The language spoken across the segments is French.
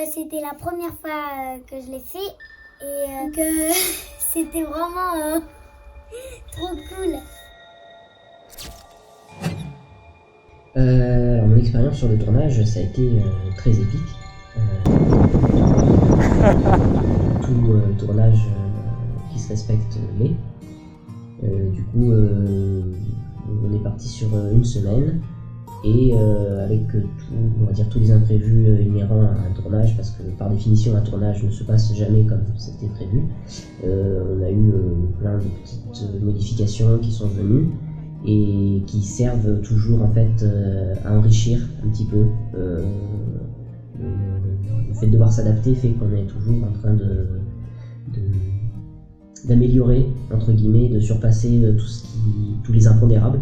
C'était la première fois que je l'ai fait et que c'était vraiment trop cool. Alors mon expérience sur le tournage, ça a été très épique. Tout tournage qui se respecte l'est. Du coup, on est parti sur une semaine et avec tous les imprévus inhérents à un tournage, parce que par définition un tournage ne se passe jamais comme c'était prévu. On a eu plein de petites modifications qui sont venues et qui servent toujours en fait à enrichir un petit peu. Le fait de devoir s'adapter fait qu'on est toujours en train d'améliorer, entre guillemets, de surpasser tous les impondérables.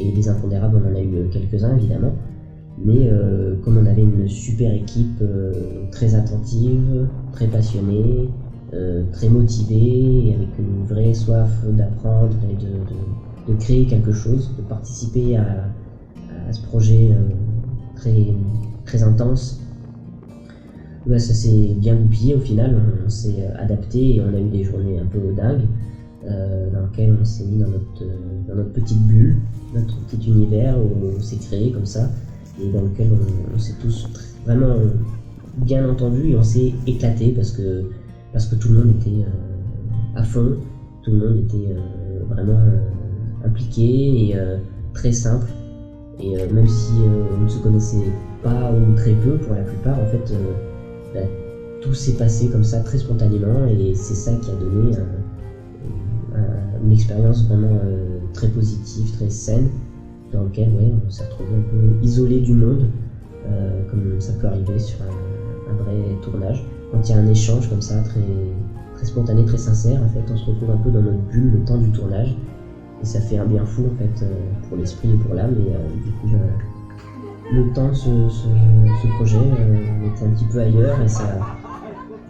Et les impondérables, on en a eu quelques-uns évidemment, mais comme on avait une super équipe très attentive, très passionnée, très motivée, et avec une vraie soif d'apprendre et de créer quelque chose, de participer à ce projet très, très intense, ça s'est bien goupillé au final. On s'est adapté et on a eu des journées un peu dingues dans lesquelles on s'est mis dans notre petite bulle, notre petit univers où on s'est créé comme ça, et dans lequel on s'est tous vraiment bien entendus et on s'est éclaté parce que tout le monde était à fond, tout le monde était vraiment impliqué et très simple. Et même si on ne se connaissait pas ou très peu pour la plupart, en fait, tout s'est passé comme ça très spontanément, et c'est ça qui a donné une expérience vraiment très positive, très saine, dans laquelle on s'est retrouvé un peu isolé du monde, comme ça peut arriver sur un vrai tournage. Quand il y a un échange comme ça, très, très spontané, très sincère, en fait, on se retrouve un peu dans notre bulle le temps du tournage, et ça fait un bien fou en fait pour l'esprit et pour l'âme. Et du coup, le temps de ce projet était un petit peu ailleurs, et ça,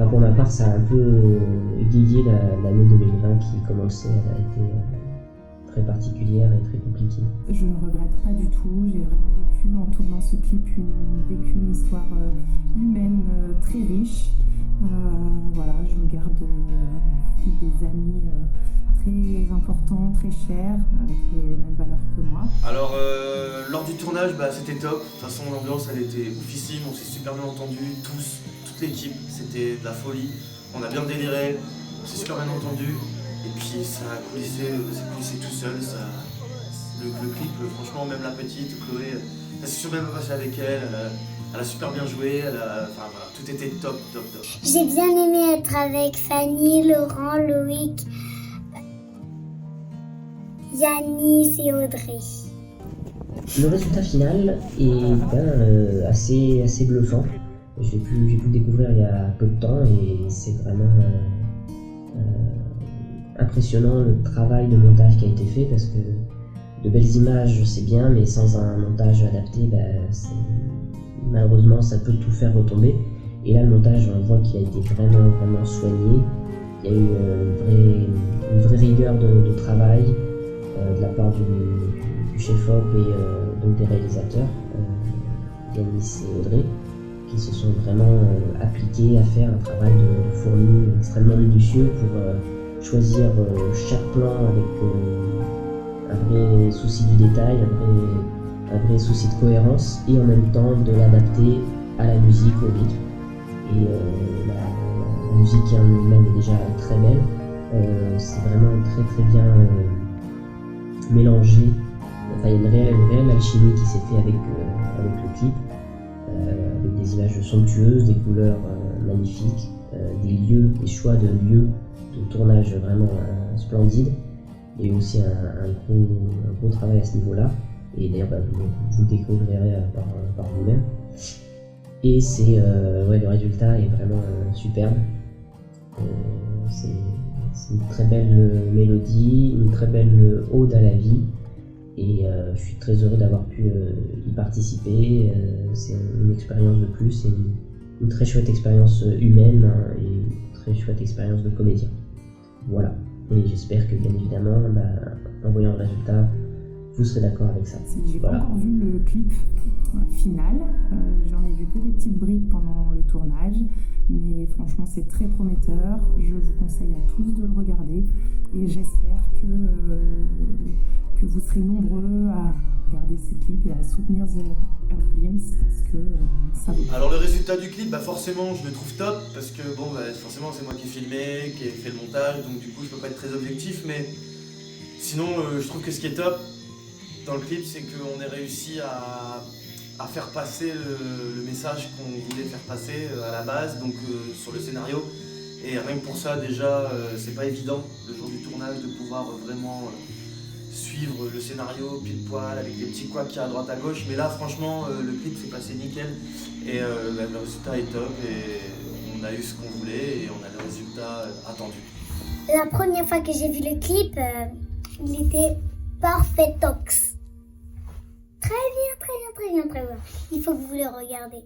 pour ma part, ça a un peu égayé l'année 2020 qui commençait. Elle a été très particulière et très compliquée. Je ne regrette pas du tout. J'ai vraiment vécu en tournant ce clip une histoire humaine très riche. Voilà, je me garde des amis très importants, très chers, avec les mêmes valeurs que moi. Alors, lors du tournage, c'était top. De toute façon, l'ambiance, elle était oufissime. On s'est super bien entendus, toute l'équipe. C'était de la folie. On a bien déliré, on s'est super bien entendus. Et puis, ça a coulissé tout seul. Le clip, franchement, même la petite, Chloé, elle s'est super bien passée avec elle. Elle a super bien joué. Tout était top. J'ai bien aimé être avec Fanny, Laurent, Loïc, Yanis et Audrey. Le résultat final est assez bluffant. J'ai pu le découvrir il y a peu de temps, et c'est vraiment impressionnant le travail de montage qui a été fait, parce que de belles images c'est bien, mais sans un montage adapté, malheureusement ça peut tout faire retomber. Et là, le montage, on voit qu'il a été vraiment soigné. Il y a eu une vraie rigueur de travail de la part du chef-op et donc des réalisateurs, Yanis et Audrey, qui se sont vraiment appliqués à faire un travail de fourmi extrêmement minutieux pour choisir chaque plan avec un vrai souci du détail, un vrai souci de cohérence, et en même temps de l'adapter à la musique, au rythme. Et la musique qui en elle-même est déjà très belle, c'est vraiment très bien mélangé. Enfin, il y a une réelle alchimie qui s'est faite avec le clip, avec des images somptueuses, des couleurs magnifiques, des choix de lieux de tournage vraiment splendides. Il y a eu aussi un gros travail à ce niveau-là, et d'ailleurs vous le découvrirez par vous-même. Et le résultat est vraiment superbe. C'est une très belle mélodie, une très belle ode à la vie, et je suis très heureux d'avoir pu y participer. C'est une expérience de plus, c'est une très chouette expérience humaine, et une très chouette expérience de comédien. Voilà, et j'espère que bien évidemment, en voyant le résultat, vous serez d'accord avec ça. J'ai pas encore vu le clip final, j'en ai vu que des petites bribes pendant le tournage, mais franchement c'est très prometteur. Je vous conseille à tous de le regarder et j'espère que vous serez nombreux à regarder ces clips et à soutenir The Earth Beams parce que ça vaut. Alors le résultat du clip, forcément je le trouve top parce que forcément c'est moi qui ai filmé, qui ai fait le montage, donc du coup je peux pas être très objectif, mais sinon je trouve que ce qui est top dans le clip, c'est qu'on ait réussi à faire passer le message qu'on voulait faire passer à la base, donc sur le scénario. Et rien que pour ça, déjà, c'est pas évident le jour du tournage de pouvoir vraiment suivre le scénario pile poil avec des petits couacs à droite à gauche. Mais là, franchement, le clip s'est passé nickel et le résultat est top. Et on a eu ce qu'on voulait et on a le résultat attendu. La première fois que j'ai vu le clip, il était parfaitox. Très bien. Il faut que vous le regardiez.